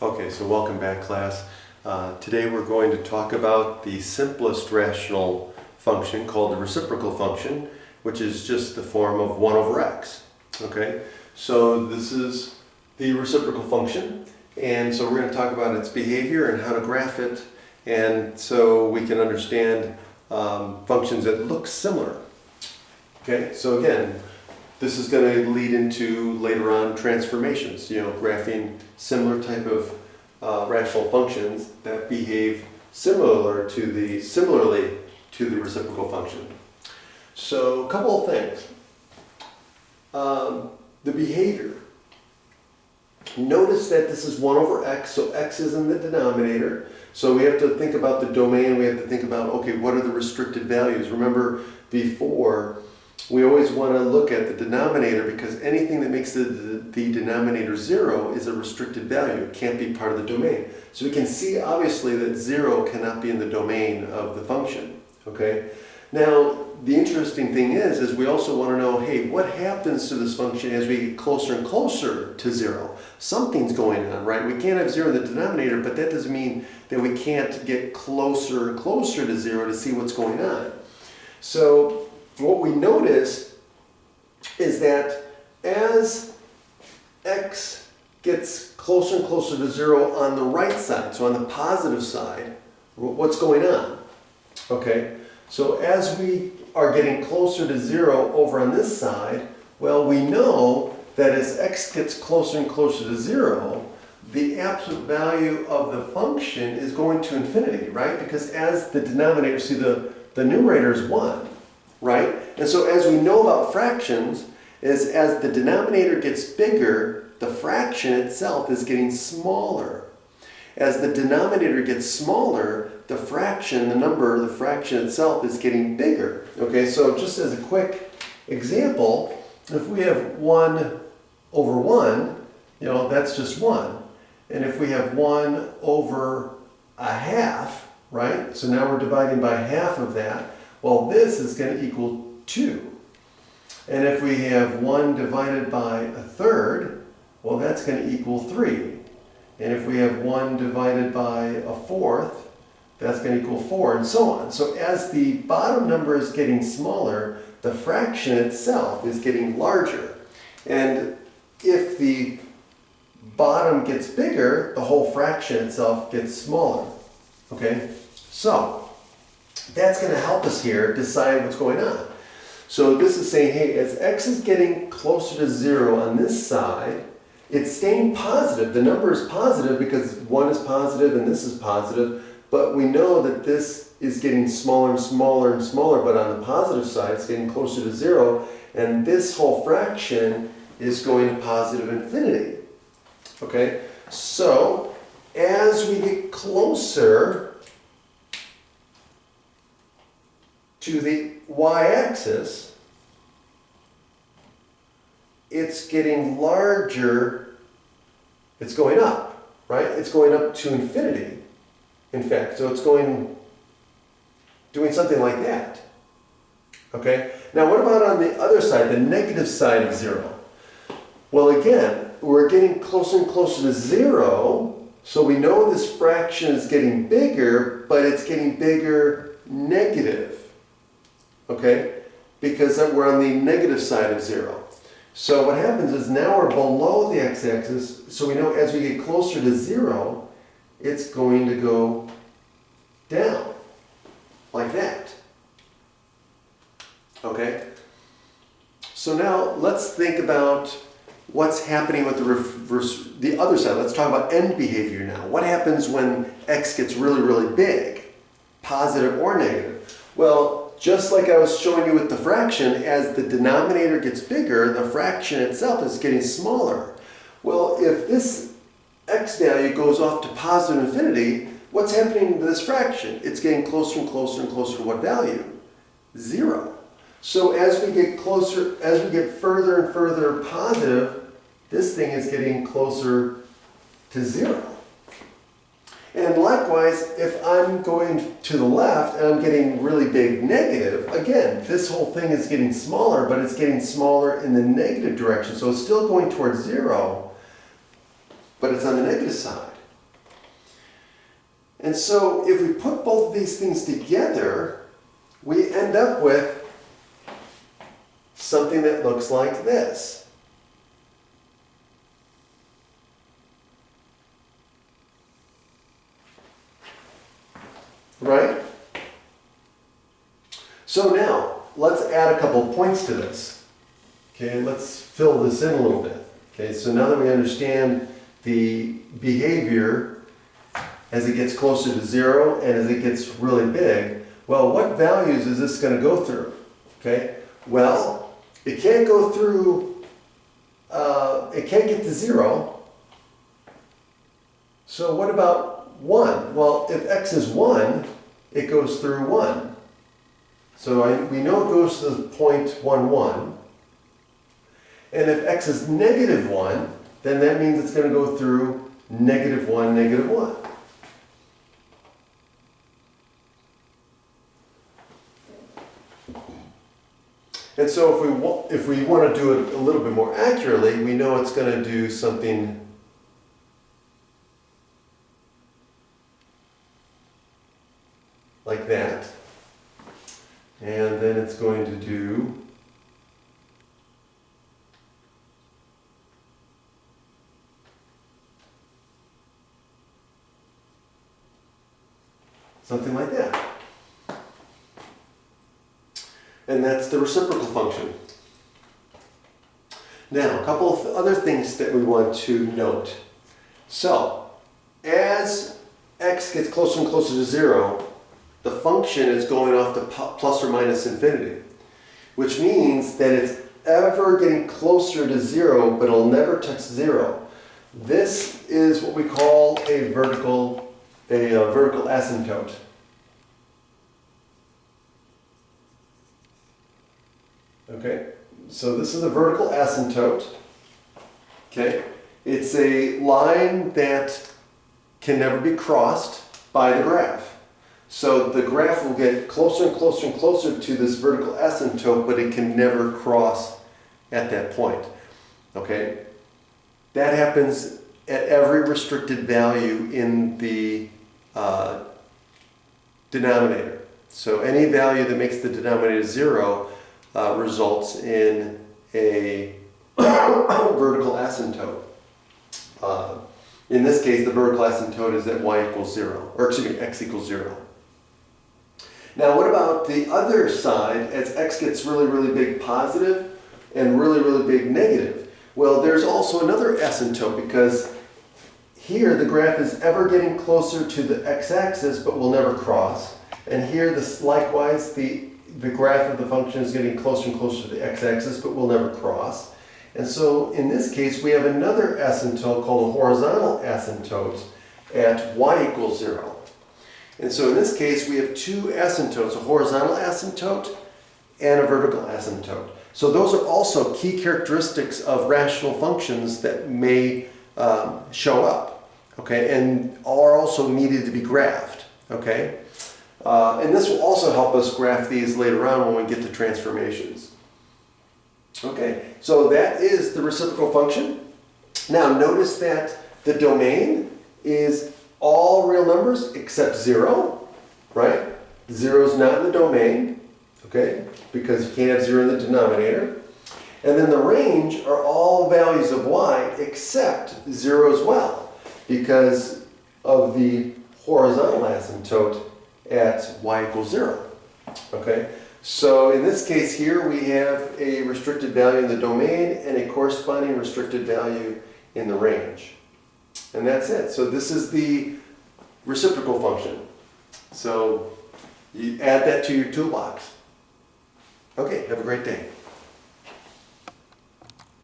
Okay, so welcome back, class. Today we're going to talk about the simplest rational function called the reciprocal function, which is just the form of 1 over x. Okay, so this is the reciprocal function, and so we're going to talk about its behavior and how to graph it, and so we can understand functions that look similar. Okay, so again, this is going to lead into later on transformations, graphing similar type of rational functions that behave similarly to the reciprocal function. So a couple of things. The behavior. Notice that this is 1 over x, so x is in the denominator. So we have to think about the domain, we have to think about, okay, what are the restricted values? Remember before, we always want to look at the denominator because anything that makes the denominator 0 is a restricted value. It can't be part of the domain. So we can see obviously that 0 cannot be in the domain of the function. Okay. Now the interesting thing is we also want to know, hey, what happens to this function as we get closer and closer to 0? Something's going on, right? We can't have 0 in the denominator, but that doesn't mean that we can't get closer and closer to 0 to see what's going on. So what we notice is that as x gets closer and closer to 0 on the right side, so on the positive side, what's going on? Okay, so as we are getting closer to 0 over on this side, well, we know that as x gets closer and closer to 0, the absolute value of the function is going to infinity, right? Because as the denominator, see the numerator is 1. Right? And so as we know about fractions, is as the denominator gets bigger, the fraction itself is getting smaller. As the denominator gets smaller, the fraction itself is getting bigger. Okay, so just as a quick example, if we have 1 over 1, that's just 1. And if we have 1 over a half, right? So now we're dividing by half of that. Well, this is going to equal 2. And if we have 1 divided by a third, well, that's going to equal 3. And if we have 1 divided by a fourth, that's going to equal 4, and so on. So as the bottom number is getting smaller, the fraction itself is getting larger. And if the bottom gets bigger, the whole fraction itself gets smaller. Okay? So that's going to help us here decide what's going on. So this is saying, hey, as x is getting closer to 0 on this side, it's staying positive. The number is positive because 1 is positive and this is positive, but we know that this is getting smaller and smaller and smaller, but on the positive side, it's getting closer to 0, and this whole fraction is going to positive infinity. Okay? So as we get closer to the y-axis, it's getting larger, it's going up, right? It's going up to infinity, in fact. So it's doing something like that. Okay? Now what about on the other side, the negative side of 0? Well, again, we're getting closer and closer to 0, so we know this fraction is getting bigger, but it's getting bigger negative. Okay, because we're on the negative side of 0. So what happens is now we're below the x-axis, so we know as we get closer to 0, it's going to go down, like that. Okay, so now let's think about what's happening with the other side. Let's talk about end behavior now. What happens when x gets really, really big, positive or negative? Well, just like I was showing you with the fraction, as the denominator gets bigger, the fraction itself is getting smaller. Well, if this x value goes off to positive infinity, what's happening to this fraction? It's getting closer and closer and closer to what value? 0. So as we get closer, as we get further and further positive, this thing is getting closer to 0. And likewise, if I'm going to the left and I'm getting really big negative, again, this whole thing is getting smaller, but it's getting smaller in the negative direction. So it's still going towards 0, but it's on the negative side. And so if we put both of these things together, we end up with something that looks like this. Right? So now, let's add a couple of points to this. Okay, let's fill this in a little bit. Okay, so now that we understand the behavior as it gets closer to 0 and as it gets really big, well, what values is this going to go through? Okay, well, it can't go through, it can't get to 0. So what about 1? Well, if x is 1, it goes through 1. So we know it goes to the point 1, 1. And if x is negative 1, then that means it's going to go through negative 1, negative 1. And so if we want to do it a little bit more accurately, we know it's going to do something like that. And then it's going to do something like that. And that's the reciprocal function. Now, a couple of other things that we want to note. So, as x gets closer and closer to 0, the function is going off to plus or minus infinity, which means that it's ever getting closer to 0, but it'll never touch 0. This is what we call a vertical asymptote. Okay, so this is a vertical asymptote. Okay, it's a line that can never be crossed by the graph. So the graph will get closer and closer and closer to this vertical asymptote, but it can never cross at that point. Okay, that happens at every restricted value in the denominator. So any value that makes the denominator 0 results in a vertical asymptote. In this case, the vertical asymptote is at y equals 0, or excuse me, x equals 0. Now, what about the other side as x gets really, really big positive and really, really big negative? Well, there's also another asymptote because here the graph is ever getting closer to the x-axis but will never cross. And here, likewise, the graph of the function is getting closer and closer to the x-axis but will never cross. And so in this case, we have another asymptote called a horizontal asymptote at y equals 0. And so in this case, we have two asymptotes, a horizontal asymptote and a vertical asymptote. So those are also key characteristics of rational functions that may show up, okay, and are also needed to be graphed, okay? And this will also help us graph these later on when we get to transformations. Okay, so that is the reciprocal function. Now notice that the domain is all real numbers except 0, right? 0 is not in the domain, okay, because you can't have 0 in the denominator. And then the range are all values of y except 0 as well, because of the horizontal asymptote at y equals 0, okay? So in this case here, we have a restricted value in the domain and a corresponding restricted value in the range. And that's it. So this is the reciprocal function. So you add that to your toolbox. Okay, have a great day.